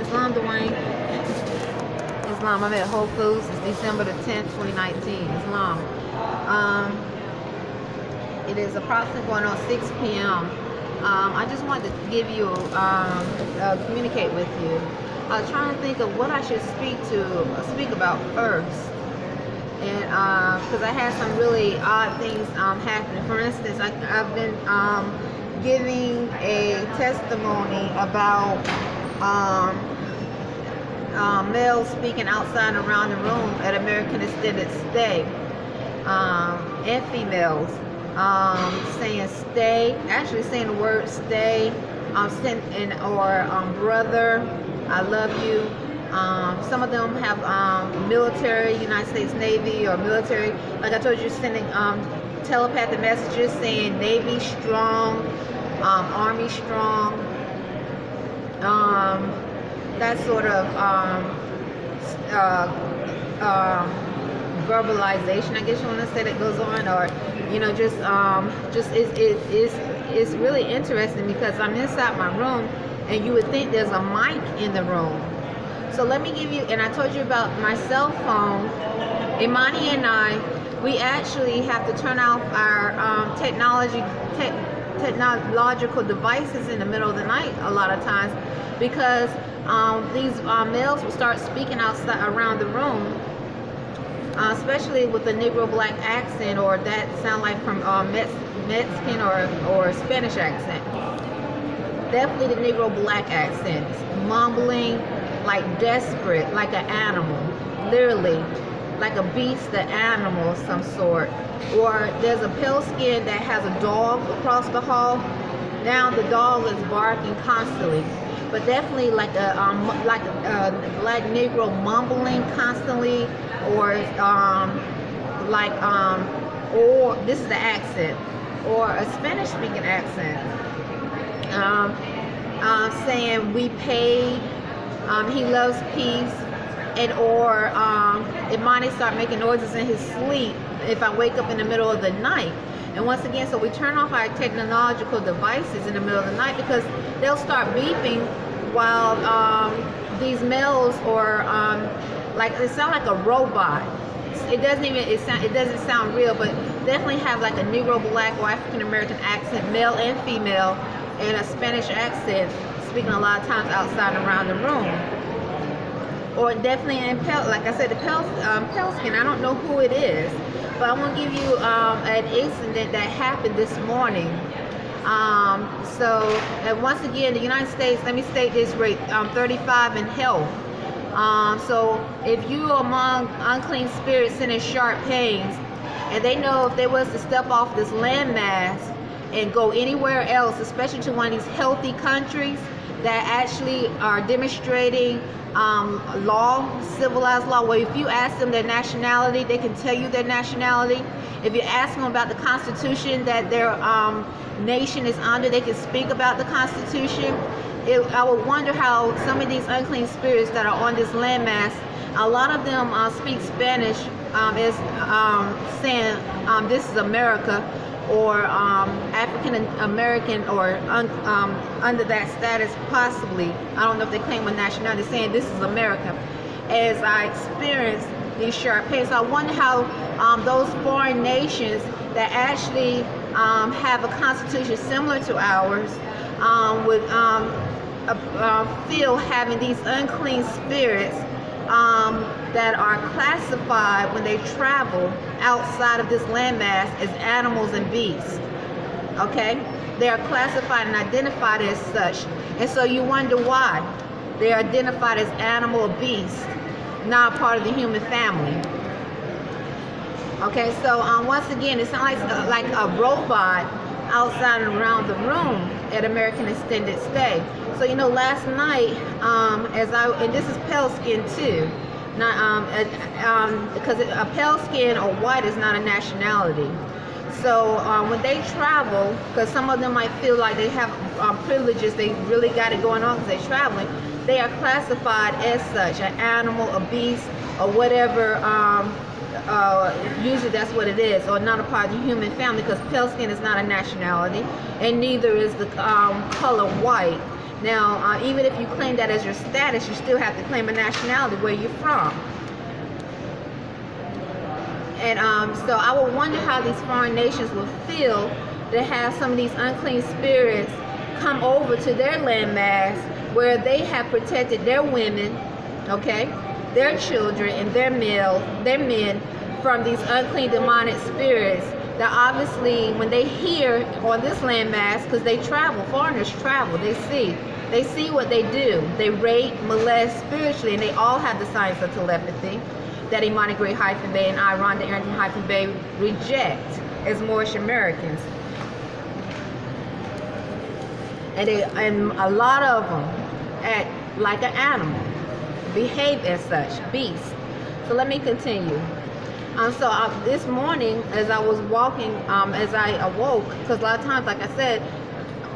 Islam, Dwayne. Islam. I'm at Whole Foods. It's December the 10th, 2019. Islam. It is approximately going on 6 p.m. I just wanted to give you, communicate with you. I was trying to think of what I should speak about first. And because I had some really odd things happening. For instance, I've been giving a testimony about males speaking outside and around the room at American Extended Stay, and females saying stay, actually saying the word stay, or brother, I love you. Some of them have military, United States Navy or military, like I told you, sending telepathic messages saying Navy strong, Army strong, that sort of verbalization, I guess you want to say, that goes on, or it's really interesting because I'm inside my room and you would think there's a mic in the room. So let me give you, and I told you about my cell phone. Imani and I, we actually have to turn off our technological devices in the middle of the night a lot of times, because these males will start speaking outside around the room, especially with the Negro black accent, or that sound like from Mexican or Spanish accent. Definitely the Negro black accents, mumbling, like desperate, like an animal, literally like a beast, an animal of some sort. Or there's a pale skin that has a dog across the hall. Now the dog is barking constantly, but definitely like a black Negro mumbling constantly, or or this is the accent, or a Spanish speaking accent, saying we paid. He loves peace, and or it might start making noises in his sleep if I wake up in the middle of the night. And once again, so we turn off our technological devices in the middle of the night, because they'll start beeping while these males, or like they sound like a robot. It doesn't sound real, but definitely have like a Negro black or African American accent, male and female, and a Spanish accent, speaking a lot of times outside and around the room. Or definitely in like I said, the pale skin. I don't know who it is, but I want to give you an incident that happened this morning. And once again, the United States, let me state this rate, 35 in health. So if you are among unclean spirits sending sharp pains, and they know if they was to step off this landmass and go anywhere else, especially to one of these healthy countries that actually are demonstrating law, civilized law, where if you ask them their nationality, they can tell you their nationality. If you ask them about the Constitution that their nation is under, they can speak about the Constitution. I would wonder how some of these unclean spirits that are on this landmass, a lot of them speak Spanish, is saying this is America, or African American, or under that status possibly. I don't know if they claim a nationality, saying this is America. As I experience these sharp pains, so I wonder how those foreign nations that actually have a constitution similar to ours would feel having these unclean spirits that are classified when they travel outside of this landmass as animals and beasts. Okay? They are classified and identified as such. And so you wonder why they are identified as animal or beast, not part of the human family. Okay, so once again, it sounds like a robot outside and around the room at American Extended Stay. So last night, and this is pale skin too, not because a pale skin or white is not a nationality. So when they travel, because some of them might feel like they have privileges, they really got it going on because they're traveling, they are classified as such, an animal, a beast, or whatever. Usually that's what it is, or not a part of the human family, because pale skin is not a nationality, and neither is the color white. Now, even if you claim that as your status, you still have to claim a nationality where you're from. And so I would wonder how these foreign nations will feel to have some of these unclean spirits come over to their landmass where they have protected their women, okay, their children, and their men from these unclean demonic spirits that obviously when they hear on this landmass, because they travel, foreigners travel, they see what they do. They rape, molest spiritually, and they all have the signs of telepathy that Imani Great-Bey and I, Rhonda Arrington-Bey, reject as Moorish Americans. And a lot of them act like an animal, behave as such, beast. So let me continue. This morning, as I was walking, as I awoke, because a lot of times, like I said,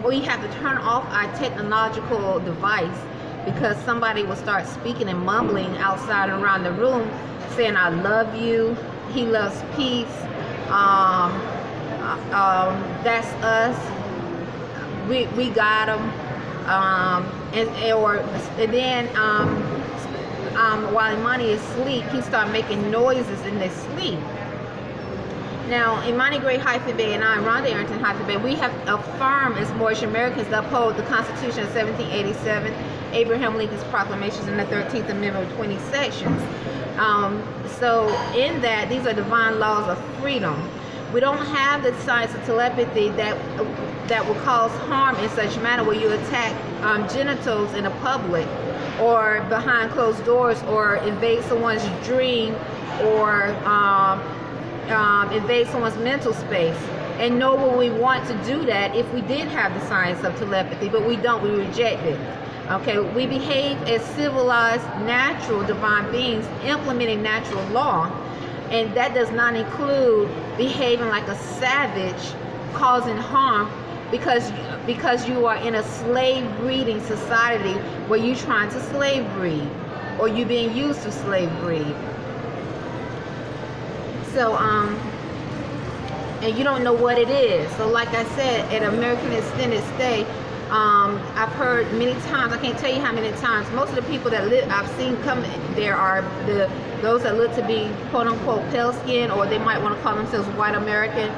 we have to turn off our technological device because somebody will start speaking and mumbling outside and around the room, saying, "I love you," "He loves peace," "That's us," we got them, and then while Imani is asleep, he start making noises in their sleep. Now, Imani Great-Bey and I, Rhonda Arrington-Bey, we have affirmed as Moorish Americans to uphold the Constitution of 1787, Abraham Lincoln's proclamations, and the 13th Amendment with 20 sections. So in that, these are divine laws of freedom. We don't have the science of telepathy that will cause harm in such manner where you attack genitals in the public or behind closed doors or invade someone's dream or invade someone's mental space. And nor would we want to do that if we did have the science of telepathy, but we don't, we reject it. Okay, we behave as civilized, natural, divine beings implementing natural law, and that does not include behaving like a savage, causing harm because you are in a slave breeding society where you're trying to slave breed or you're being used to slave breed. So, and you don't know what it is. So like I said, at American Extended Stay, I've heard many times, I can't tell you how many times, most of the people that I've seen come there are those that look to be quote unquote pale skin, or they might want to call themselves white American,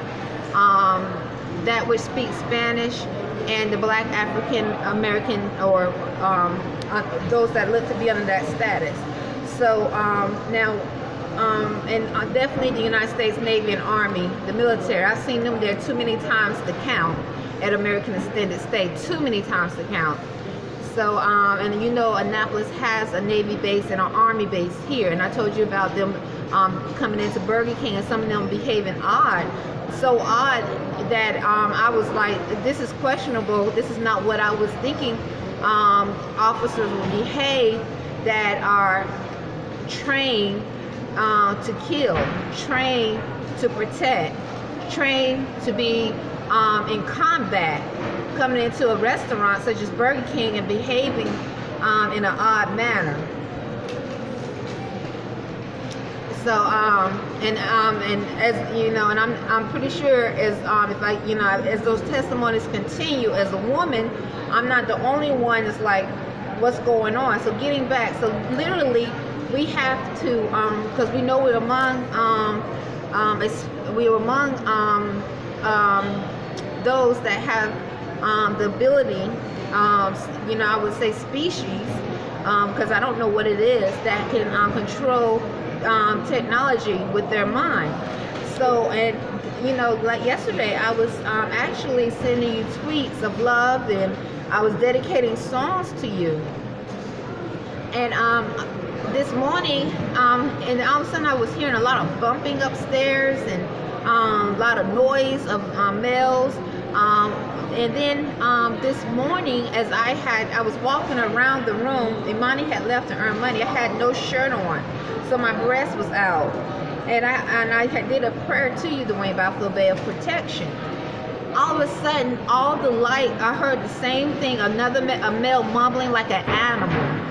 that which speak Spanish, and the black African American, or those that look to be under that status. So now, and definitely the United States Navy and Army, the military, I've seen them there too many times to count at American Extended Stay, too many times to count. So, and you know, Annapolis has a Navy base and an Army base here, and I told you about them coming into Burger King and some of them behaving odd. So odd that I was like, this is questionable, this is not what I was thinking officers will behave that are trained to kill, trained to protect, trained to be in combat, coming into a restaurant such as Burger King and behaving in an odd manner. So and as you know, and I'm pretty sure as if I, you know, as those testimonies continue, as a woman, I'm not the only one that's like, what's going on? So getting back, so literally we have to, because we know we're among those that have the ability, you know, I would say species, because I don't know what it is, that can control technology with their mind. So, and you know, like yesterday, I was actually sending you tweets of love, and I was dedicating songs to you. And this morning, and all of a sudden I was hearing a lot of bumping upstairs and a lot of noise of males. And then this morning, as I was walking around the room, Imani had left to earn money. I had no shirt on, so my breast was out. And I did a prayer to you, Dwayne, by Bey, of protection. All of a sudden, all the light, I heard the same thing, a male mumbling like an animal.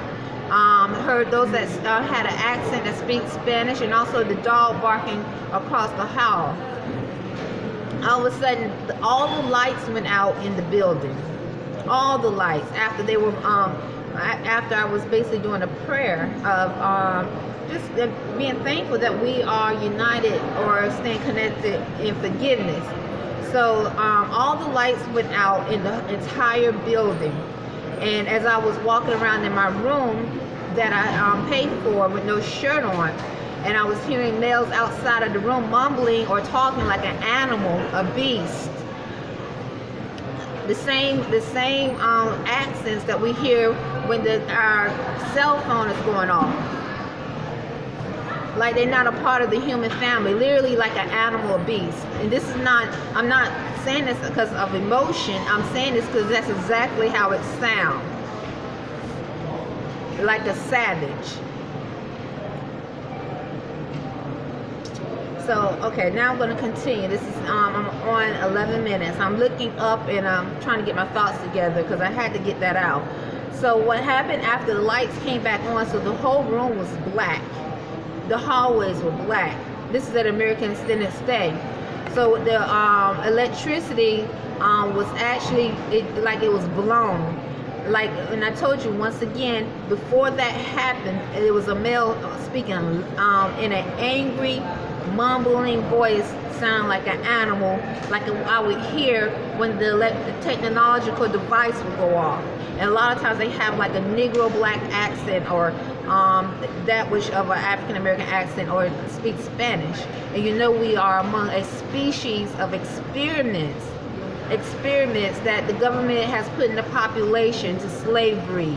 Heard those that had an accent that speaks Spanish, and also the dog barking across the hall. All of a sudden, all the lights went out in the building. all the lights after they were after I was basically doing a prayer of just being thankful that we are united or staying connected in forgiveness. So all the lights went out in the entire building, and as I was walking around in my room that I paid for with no shirt on, and I was hearing males outside of the room mumbling or talking like an animal, a beast. The same accents that we hear when our cell phone is going off. Like they're not a part of the human family, literally like an animal, a beast. And this is not, I'm not saying this because of emotion, I'm saying this because that's exactly how it sounds. Like a savage. So, okay, now I'm going to continue. This is, I'm on 11 minutes. I'm looking up and I'm trying to get my thoughts together because I had to get that out. So what happened after the lights came back on, so the whole room was black. The hallways were black. This is at American Extended Stay. So the electricity was actually, like it was blown. Like, and I told you once again, before that happened, it was a male speaking in an angry, mumbling voice, sound like an animal, like I would hear when the technological device would go off. And a lot of times they have like a Negro black accent, or that which of an African American accent, or speak Spanish. And you know we are among a species of experiments that the government has put in the population to slavery.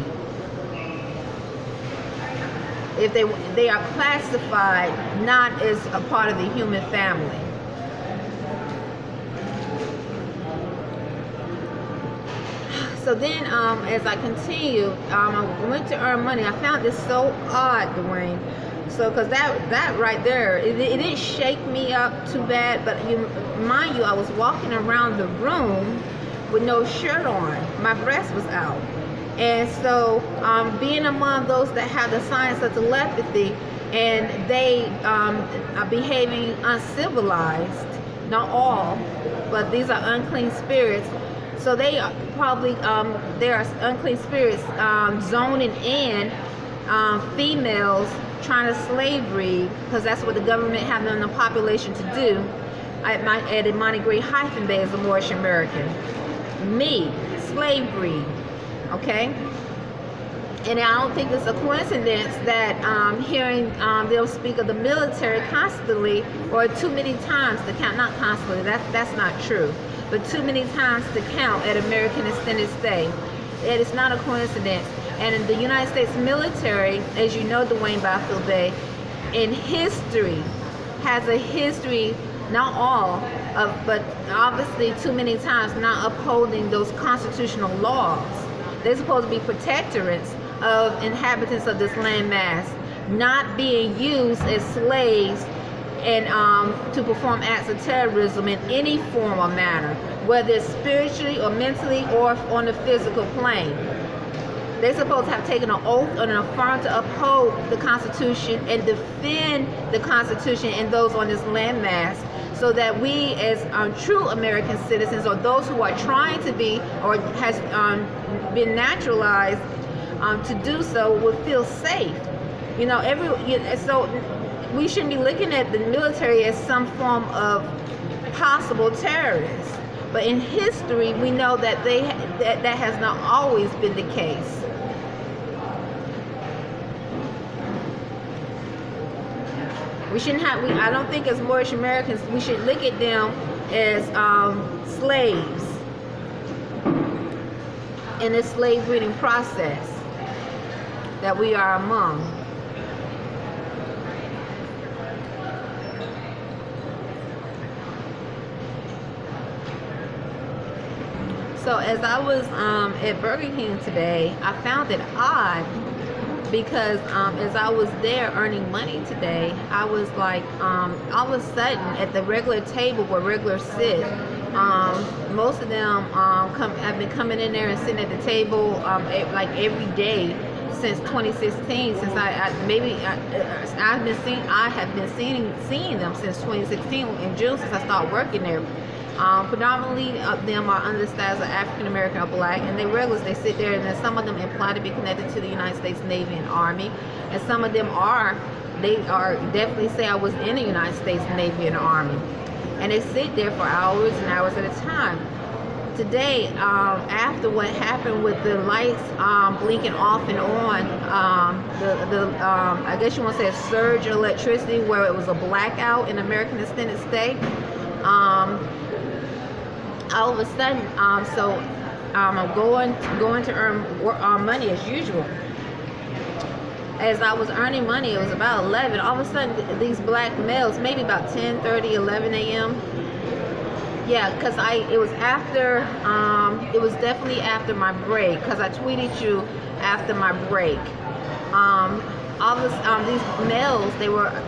If they are classified not as a part of the human family. So then, as I continued, I went to earn money. I found this so odd, Dwayne. So, because that right there, it didn't shake me up too bad, but mind you, I was walking around the room with no shirt on. My breast was out. And so, being among those that have the signs of telepathy, and they are behaving uncivilized, not all, but these are unclean spirits. So they are probably, they are unclean spirits zoning in females trying to slavery, because that's what the government have in the population to do. At Arrington-Bey as a Moorish American. Me, slavery, okay? And I don't think it's a coincidence that hearing they'll speak of the military constantly, or too many times to count, not constantly, that's not true, but too many times to count at American Extended Stay. It is not a coincidence. And in the United States military, as you know, Dwayne Bey, in history, has a history, not all, but obviously too many times not upholding those constitutional laws. They're supposed to be protectorates of inhabitants of this landmass, not being used as slaves and to perform acts of terrorism in any form or manner, whether it's spiritually or mentally or on the physical plane. They're supposed to have taken an oath and an affirm to uphold the Constitution and defend the Constitution and those on this landmass, so that we as true American citizens, or those who are trying to be or has been naturalized to do so, would feel safe. You know, so we shouldn't be looking at the military as some form of possible terrorists. But in history, we know that that has not always been the case. We shouldn't have. I don't think as Moorish Americans we should look at them as slaves in this slave breeding process that we are among. So as I was at Burger King today, I found it odd because as I was there earning money today, I was like, all of a sudden at the regular table where regulars sit, most of them have been coming in there and sitting at the table like every day since 2016. Since I have been seeing them since 2016 in June, since I started working there. Predominantly them are under the status of African American or black, and they regulars, they sit there, and then some of them imply to be connected to the United States Navy and Army, and some of them they are definitely say I was in the United States Navy and Army, and they sit there for hours and hours at a time. Today, after what happened with the lights blinking off and on, I guess you want to say a surge of electricity where it was a blackout in American extended stay. All of a sudden, I'm going to earn money as usual. As I was earning money, it was about 11. All of a sudden, these black males, maybe about 10:30, 11 a.m. Yeah, because it was after, it was definitely after my break, because I tweeted you after my break. These males,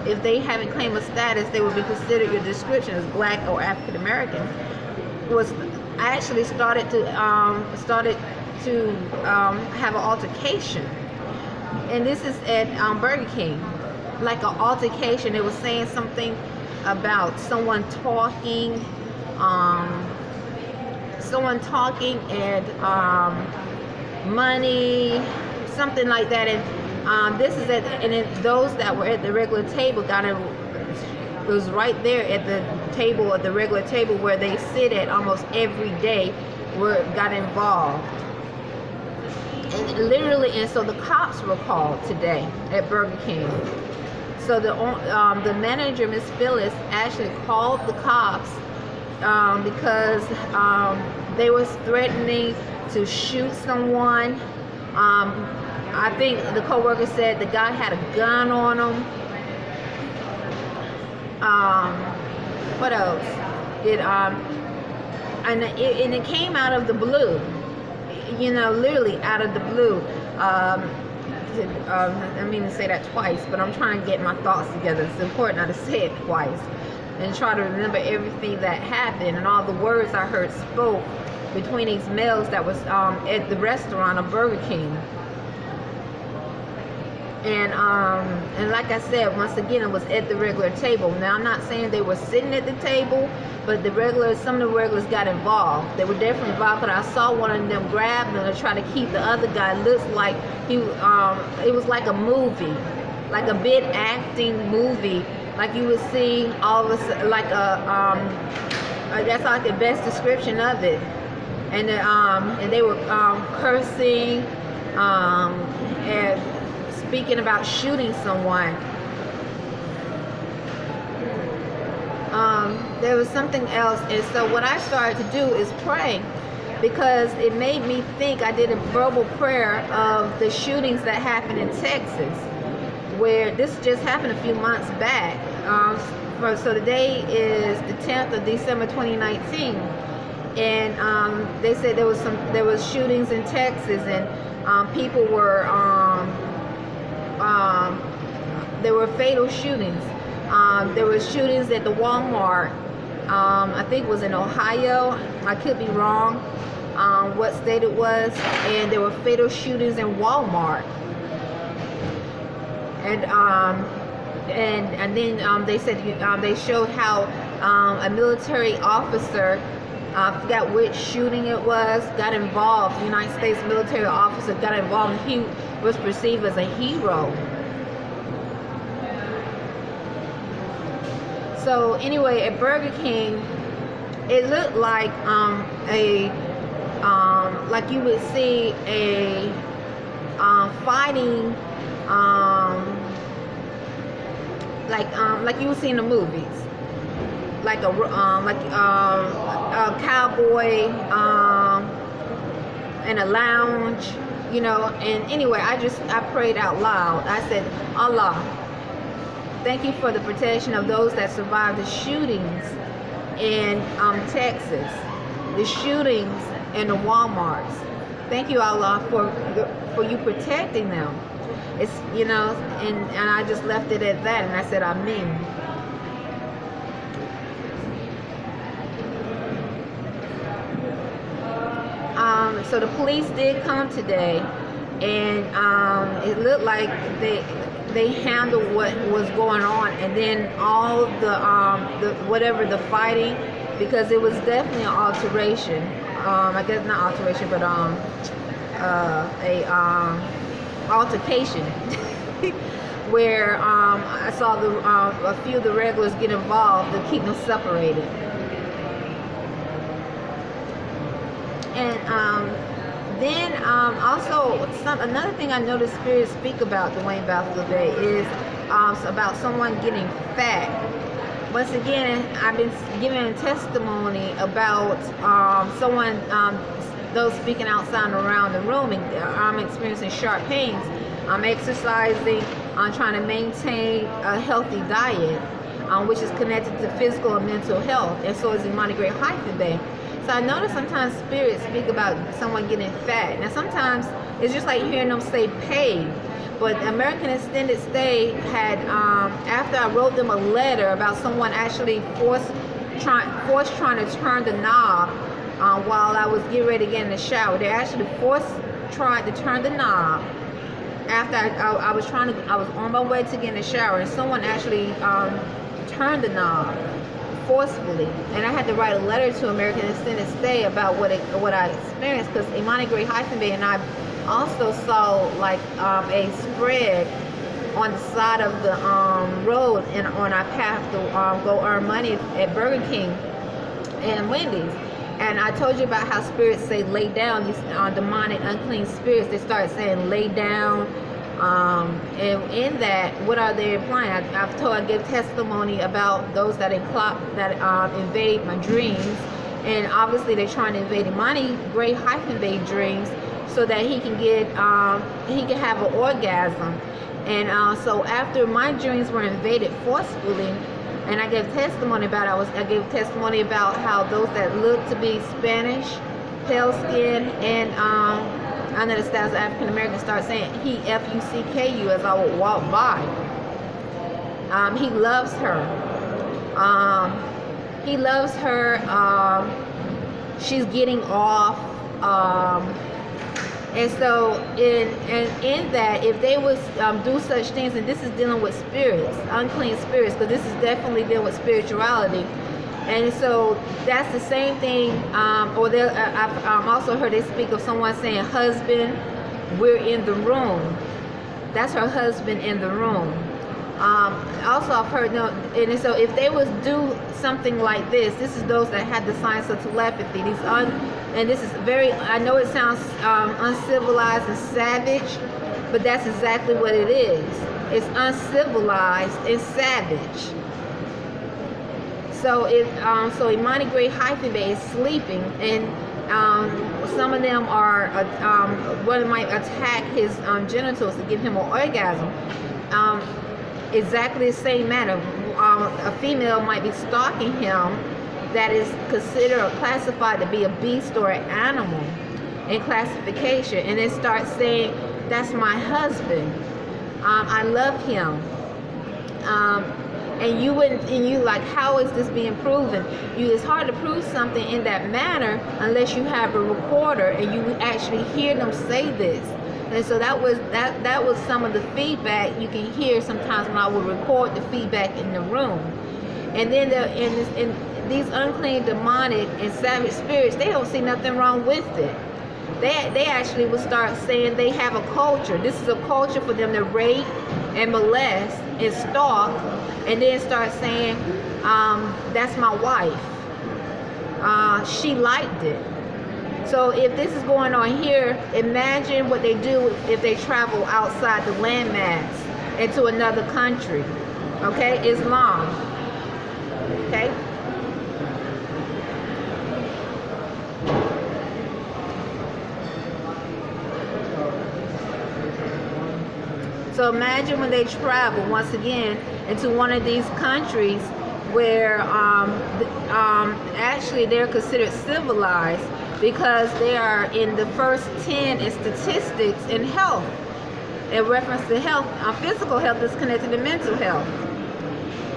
if they haven't claimed a status, they would be considered, your description as black or African American. I actually started to have an altercation, and this is at Burger King, like an altercation. It was saying something about someone talking and money, something like that. And this is and then those that were at the regular table it was right there at the table, at the regular table where they sit at almost every day, got involved. And literally, and so the cops were called today at Burger King. So the manager, Miss Phyllis, actually called the cops because they was threatening to shoot someone. I think the co-worker said the guy had a gun on him. What else? And it came out of the blue. Literally out of the blue. I mean to say that twice, but I'm trying to get my thoughts together. It's important not to say it twice and try to remember everything that happened and all the words I heard spoke between these males that was at the restaurant of Burger King. And like I said, once again, it was at the regular table. Now, I'm not saying they were sitting at the table, but some of the regulars got involved. They were definitely involved, because I saw one of them grab them to try to keep the other guy. Looks like it was like a movie, like a bit acting movie, like you would see all of us, like that's like the best description of it. And they were cursing and speaking about shooting someone. There was something else, and so what I started to do is pray, because it made me think. I did a verbal prayer of the shootings that happened in Texas, where this just happened a few months back. So today is the 10th of December 2019, and they said there was shootings in Texas, and people were there were fatal shootings. There were shootings at the Walmart. I think it was in Ohio. I could be wrong what state it was. And there were fatal shootings in Walmart. And then they said they showed how a military officer, I forgot which shooting it was, got involved. The United States military officer got involved, and he was perceived as a hero. So anyway, at Burger King, it looked like like you would see a fighting, like you would see in the movies, like a cowboy in a lounge, And anyway, I prayed out loud. I said, Allah, thank you for the protection of those that survived the shootings in Texas, the shootings in the Walmarts. Thank you, Allah, for you protecting them. It's and I just left it at that, and I said, Amen. So the police did come today, and it looked like they handled what was going on, and then all the whatever the fighting because it was definitely an alteration. I guess not alteration, but altercation where I saw a few of the regulars get involved to keep them separated. And then also another thing I noticed Spirit speak about Dwayne Bey is about someone getting fat. Once again, I've been giving testimony about someone, those speaking outside and around the room, and I'm experiencing sharp pains. I'm exercising, I'm trying to maintain a healthy diet, which is connected to physical and mental health, and so is Arrington-Bey. So I notice sometimes spirits speak about someone getting fat. Now sometimes it's just like hearing them say paid. But American Extended Stay had, after I wrote them a letter about someone actually trying to turn the knob while I was getting ready to get in the shower. They actually tried to turn the knob after I was on my way to get in the shower, and someone actually turned the knob forcefully, and I had to write a letter to American Extended Stay about what I experienced, because Arrington-Bey and I also saw like a spread on the side of the road and on our path to go earn money at Burger King and Wendy's. And I told you about how spirits say lay down, these demonic unclean spirits, they start saying lay down. And in that, what are they implying? I give testimony about those that invade my dreams, and obviously they're trying to invade Arrington-Bey dreams so that he can have an orgasm. And so after my dreams were invaded forcefully, and I gave testimony about I gave testimony about how those that look to be Spanish, pale skin, and under the status of African Americans start saying he F-U-C-K-U as I would walk by. He loves her. He loves her. She's getting off. And so in that, if they would do such things, and this is dealing with spirits, unclean spirits, because this is definitely dealing with spirituality. And so that's the same thing, I've also heard they speak of someone saying, husband, we're in the room. That's her husband in the room. Also I've heard, and so if they would do something like this is those that had the signs of telepathy. And this is very, I know it sounds uncivilized and savage, but that's exactly what it is. It's uncivilized and savage. So Arrington-Bey is sleeping, and some of them are, one might attack his genitals to give him an orgasm. Exactly the same manner, a female might be stalking him that is considered or classified to be a beast or an animal in classification, and then start saying, that's my husband, I love him. And you like, how is this being proven? It's hard to prove something in that manner unless you have a recorder and you actually hear them say this. And so that was some of the feedback you can hear sometimes when I would record the feedback in the room. And then these unclean, demonic, and savage spirits, they don't see nothing wrong with it. They actually will start saying they have a culture. This is a culture for them to rape and molest and stalk, and then start saying, that's my wife. She liked it. So if this is going on here, imagine what they do if they travel outside the landmass into another country. Okay, Islam. Okay. So imagine when they travel once again into one of these countries where actually they're considered civilized because they are in the first 10 in statistics in health. In reference to health, physical health is connected to mental health.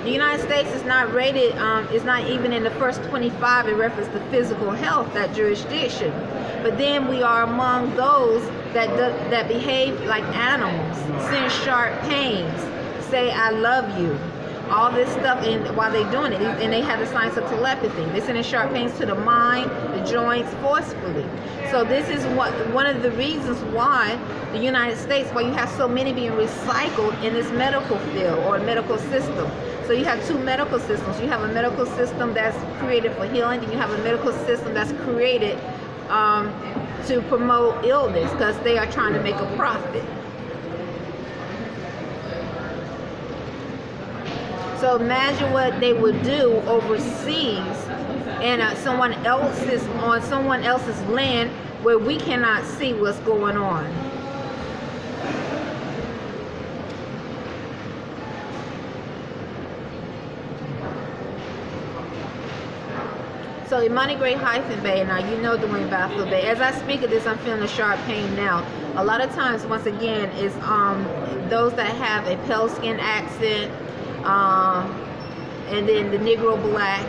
The United States is not rated, is not even in the first 25 in reference to physical health, that jurisdiction. But then we are among those that behave like animals, send sharp pains, say I love you. all this stuff in while they're doing it, and they have the science of telepathy. They're sending sharp pains to the mind, the joints, forcefully. So this is one of the reasons why the United States, why you have so many being recycled in this medical field or medical system. So you have two medical systems. You have a medical system that's created for healing, and you have a medical system that's created to promote illness because they are trying to make a profit. So imagine what they would do overseas and on someone else's land where we cannot see what's going on. So Arrington-Bey, now you know Dwayne Baffle Bay. As I speak of this, I'm feeling a sharp pain now. A lot of times, once again, is those that have a pale skin accent, and then the Negro black,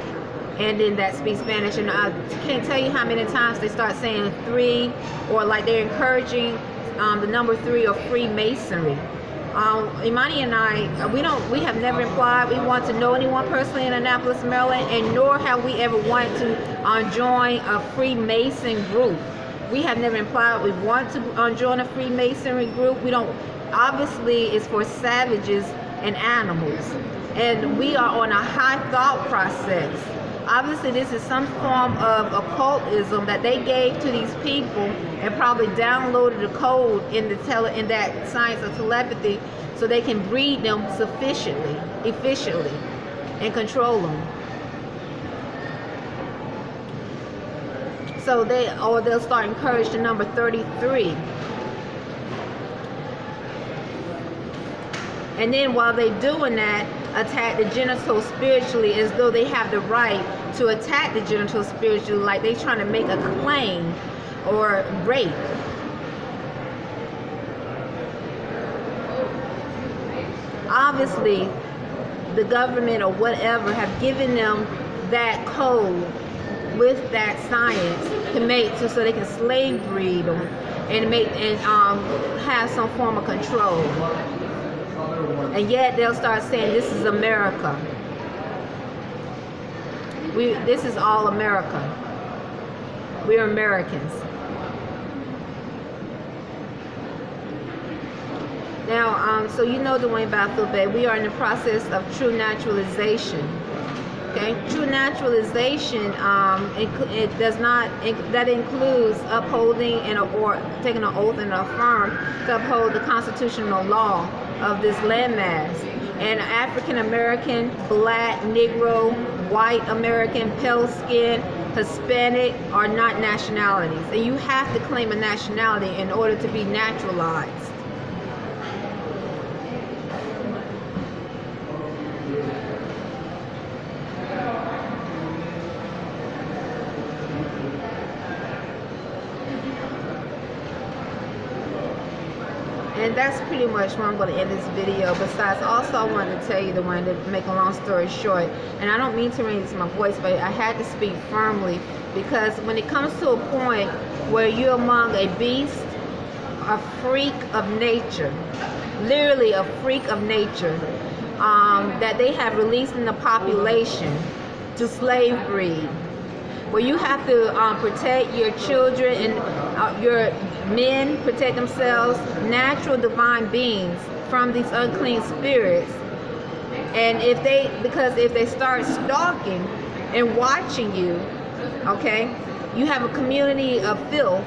and then that speak Spanish. And I can't tell you how many times they start saying 3, or like they're encouraging the number 3 or Freemasonry. Imani and I, we have never implied we want to know anyone personally in Annapolis, Maryland, and nor have we ever wanted to join a Freemason group. We have never implied we want to join a Freemasonry group. We don't. Obviously, it's for savages and animals, and we are on a high thought process. Obviously, this is some form of occultism that they gave to these people and probably downloaded the code in that science of telepathy so they can breed them efficiently, and control them. So they'll start encouraging the number 33. And then while they're doing that, attack the genitals spiritually as though they have the right to attack the genitals spiritually, like they trying to make a claim or rape. Obviously, the government or whatever have given them that code with that science to so they can slave breed them and have some form of control. And yet they'll start saying this is America. This is all America. We're Americans. Now, so you know Dwayne Baffle Bay, we are in the process of true naturalization. Okay, true naturalization. That includes upholding or taking an oath and affirm to uphold the constitutional law of this landmass. And African American, Black, Negro, White American, pale skin, Hispanic are not nationalities, and you have to claim a nationality in order to be naturalized. And that's pretty much where I'm going to end this video. Besides, also I wanted to tell you, the one to make a long story short, and I don't mean to raise my voice, but I had to speak firmly, because when it comes to a point where you're among a beast, a freak of nature, literally a freak of nature, that they have released in the population to slave breed, where you have to protect your children and your men, protect themselves, natural divine beings from these unclean spirits. And if they start stalking and watching you, okay, you have a community of filth,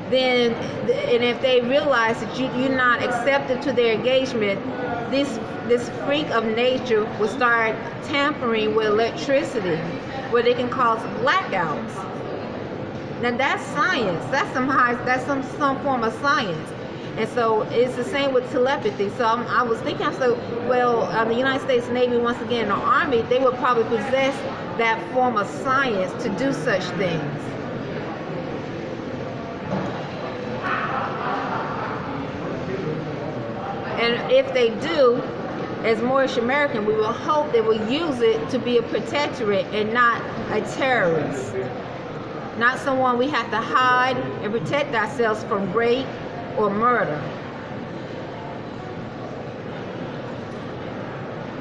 then, and if they realize that you're not accepted to their engagement, this freak of nature will start tampering with electricity, where they can cause blackouts. Now that's science. That's some form of science. And so it's the same with telepathy. So I was thinking, the United States Navy, once again, the Army, they would probably possess that form of science to do such things. And if they do, as Moorish American, we will hope they will use it to be a protectorate and not a terrorist. Not someone we have to hide and protect ourselves from rape or murder.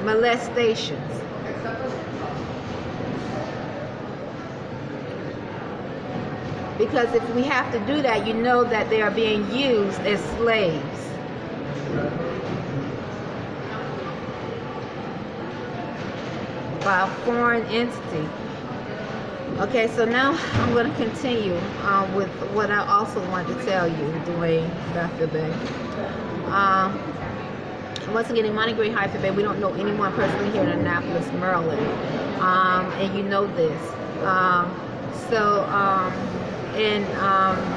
molestations. Because if we have to do that, you know that they are being used as slaves. By a foreign entity. Okay, so now I'm going to continue with what I also wanted to tell you, Dwayne Bey. Once again, in Monty Gray Bay, we don't know anyone personally here in Annapolis, Maryland, and you know this.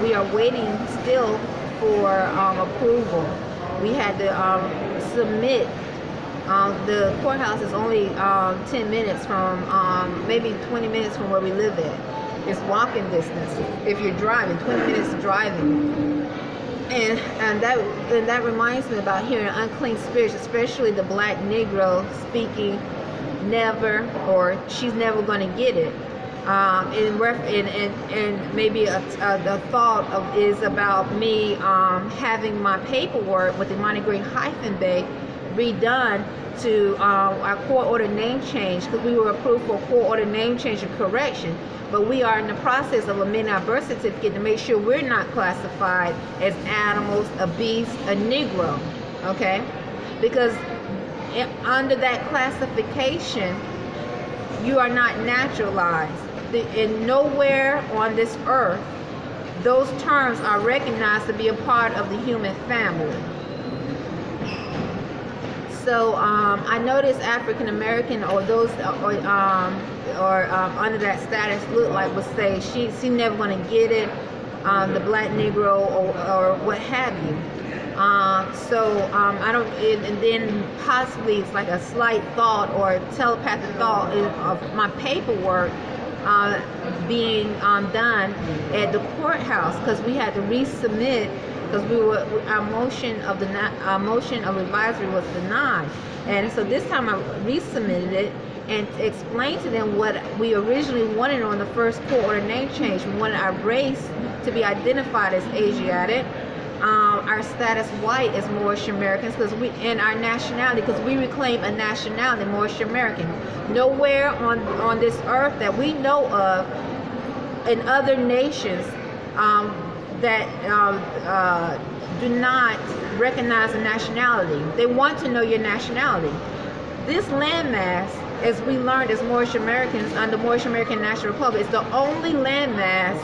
We are waiting still for approval. We had to submit. The courthouse is only 10 minutes from, maybe 20 minutes from where we live at. It's walking distance. If you're driving, 20 minutes driving. And that reminds me about hearing unclean spirits, especially the black Negro speaking never, or she's never going to get it. And maybe the thought is about me having my paperwork with the Monty Gray Bay redone to our court order name change, because we were approved for court order name change and correction, but we are in the process of amending our birth certificate to make sure we're not classified as animals, a beast, a Negro, okay? Because under that classification, you are not naturalized. And nowhere on this earth, those terms are recognized to be a part of the human family. So I noticed African American or those under that status look like would say she never going to get it, the black Negro or what have you. I don't, and then possibly it's like a slight thought or telepathic thought of my paperwork being done at the courthouse, because we had to resubmit, because our motion of advisory was denied, and so this time I resubmitted it and explained to them what we originally wanted on the first court order name change. We wanted our race to be identified as Asiatic, our status white as Moorish Americans, and our nationality, because we reclaim a nationality, Moorish American. Nowhere on this earth that we know of in other nations that do not recognize a nationality. They want to know your nationality. This landmass, as we learned as Moorish Americans under Moorish American National Republic, is the only landmass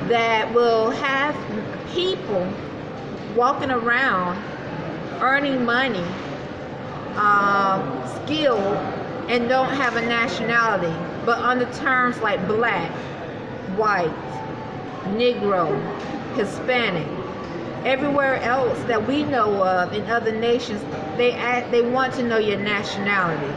that will have people walking around earning money, skilled, and don't have a nationality, but under terms like black, white, Negro, Hispanic. Everywhere else that we know of in other nations, they want to know your nationality.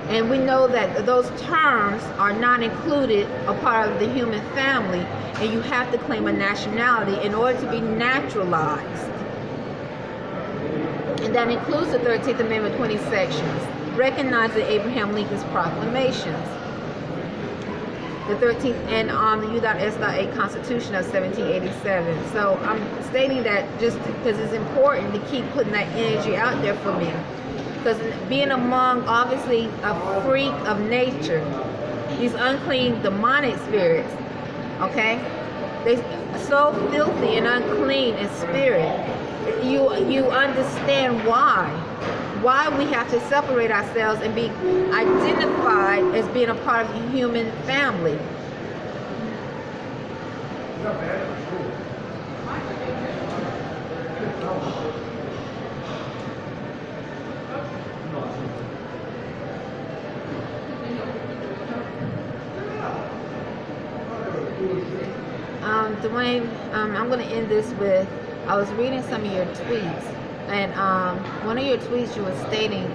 And we know that those terms are not included a part of the human family, and you have to claim a nationality in order to be naturalized. And that includes the 13th Amendment, 20 sections, recognizing Abraham Lincoln's proclamations, the 13th, and the U.S.A. Constitution of 1787. So I'm stating that just because it's important to keep putting that energy out there for me. Because being among, obviously, a freak of nature, these unclean demonic spirits, okay? They so filthy and unclean in spirit. You understand why we have to separate ourselves and be identified as being a part of the human family. Dwayne, I'm going to end this with, I was reading some of your tweets, and one of your tweets you were stating,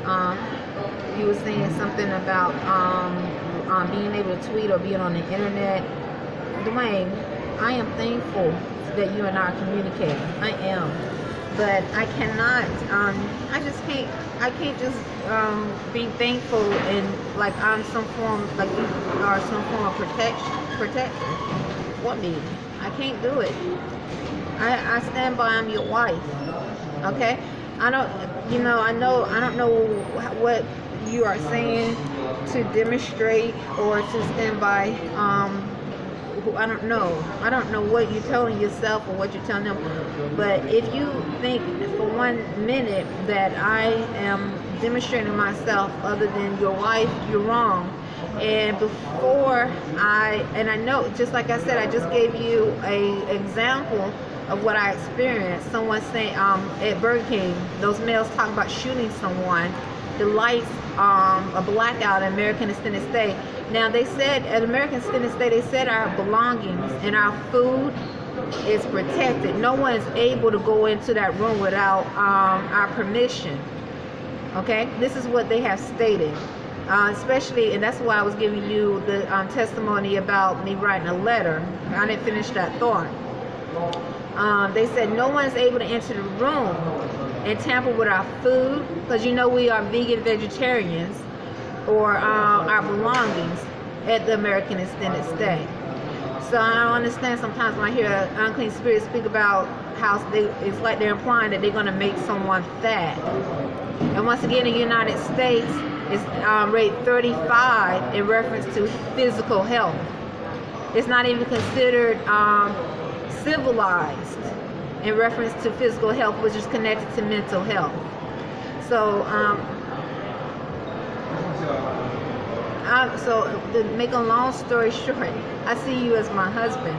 you were saying something about being able to tweet or being on the internet. Dwayne, I am thankful that you and I are communicating. I am. But I cannot, I can't just be thankful and like I'm some form, like you are some form of protector for me. I can't do it. I stand by, I'm your wife, okay? I don't, I don't know what you are saying to demonstrate or to stand by. I don't know. I don't know what you're telling yourself or what you're telling them. But if you think for 1 minute that I am demonstrating myself other than your wife, you're wrong. And I know, just like I said, I just gave you a example of what I experienced. Someone saying at Burger King, those males talk about shooting someone. The lights, a blackout at American Extended Stay. Now they said at American Extended Stay, they said our belongings and our food is protected. No one is able to go into that room without our permission. Okay, this is what they have stated. Especially, and that's why I was giving you the testimony about me writing a letter. I didn't finish that thought. They said no one is able to enter the room and tamper with our food, because we are vegan vegetarians, or our belongings at the American Extended Stay. So I don't understand sometimes when I hear unclean spirits speak about how it's like they're implying that they're going to make someone fat. And once again, in the United States, it's rate 35 in reference to physical health. It's not even considered civilized in reference to physical health, which is connected to mental health. So, so to make a long story short, I see you as my husband.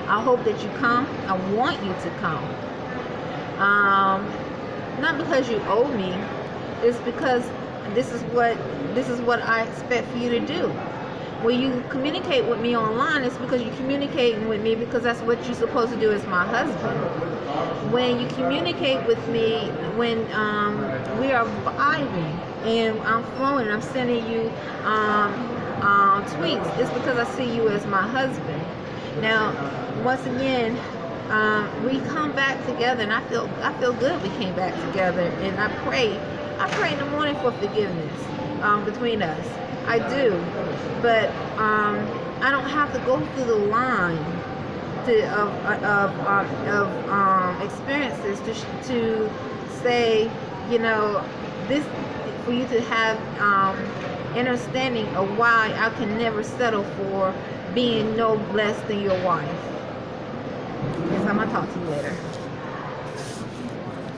I hope that you come. I want you to come. Not because you owe me. It's because this is what I expect for you to do. When you communicate with me online, it's because you're communicating with me because that's what you're supposed to do as my husband. When you communicate with me, when we are vibing and I'm flowing, I'm sending you tweets, it's because I see you as my husband. Now, once again, we come back together, and I feel good we came back together, and I pray in the morning for forgiveness between us. I do, but I don't have to go through the line of experiences to say, this, for you to have understanding of why I can never settle for being no less than your wife. Yes, I'm gonna talk to you later.